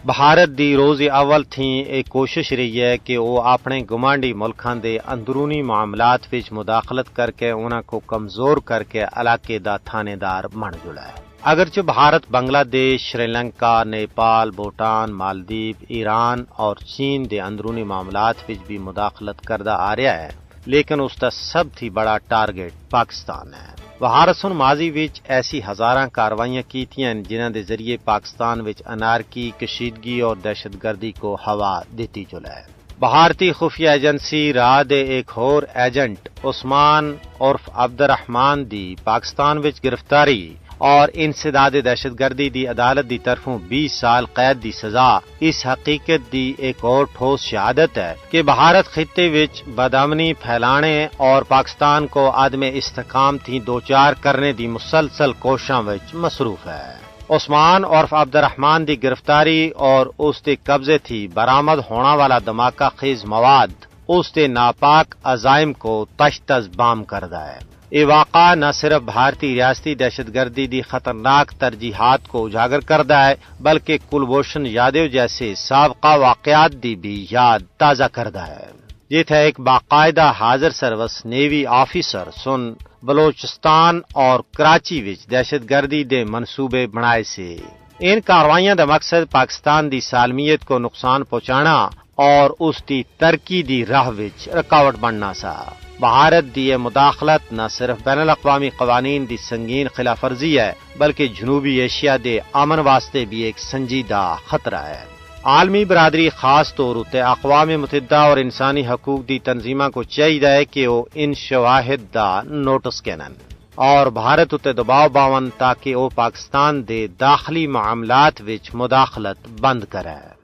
بھارت دی روز اول تھی ایک کوشش رہی ہے کہ وہ اپنے گمانڈی ملکاں دے اندرونی معاملات وچ مداخلت کر کے انہاں کو کمزور کر کے علاقے دا تھانے دار بن جڑا ہے۔ اگرچہ بھارت بنگلہ دیش، سری لنکا، نیپال، بھوٹان، مالدیپ، ایران اور چین دے اندرونی معاملات وچ بھی مداخلت کردا آ رہا ہے، لیکن اس دا سب تھی بڑا ٹارگٹ پاکستان ہے۔ بھارت سن ماضی وچ ایسی ہزاراں کاروائیاں کیتیاں جنہاں دے ذریعے پاکستان وچ انارکی، کشیدگی اور دہشت گردی کو ہوا دیتی چلا ہے۔ بھارتی خفیہ ایجنسی راہ دے ایک اور ایجنٹ عثمان عرف عبد الرحمان دی پاکستان وچ گرفتاری اور انسداد دہشت گردی دی عدالت دی طرفوں 20 سال قید دی سزا اس حقیقت دی ایک اور ٹھوس شہادت ہے کہ بھارت خطے وچ بدامنی پھیلانے اور پاکستان کو عدم استحکام تھی دوچار کرنے دی مسلسل کوششاں وچ مصروف ہے۔ عثمان عرف عبد الرحمان دی گرفتاری اور اس دے قبضے تھی برآمد ہونا والا دھماکہ خیز مواد اس دے ناپاک عزائم کو تش تش بام کردا ہے۔ یہ واقعہ نہ صرف بھارتی ریاستی دہشت گردی دی خطرناک ترجیحات کو اجاگر کردا ہے بلکہ کلبھوشن یادو جیسے سابقہ واقعات دی بھی یاد تازہ کردا ہے۔ یہ تھا ایک باقاعدہ حاضر سروس نیوی آفیسر سن بلوچستان اور کراچی وچ دہشت گردی دے منصوبے بنائے سے۔ ان کاروائیاں دا مقصد پاکستان دی سالمیت کو نقصان پہنچانا اور اس دی ترقی دی راہ وچ رکاوٹ بننا سا۔ بھارت دی یہ مداخلت نہ صرف بین الاقوامی قوانین دی سنگین خلاف ورزی ہے بلکہ جنوبی ایشیا دے امن واسطے بھی ایک سنجیدہ خطرہ ہے۔ عالمی برادری خاص طور تے اقوام متحدہ اور انسانی حقوق دی تنظیماں کو چاہیے کہ وہ ان شواہد دا نوٹس کینن اور بھارت تے دباؤ باون تاکہ وہ پاکستان دے داخلی معاملات وچ مداخلت بند کرے۔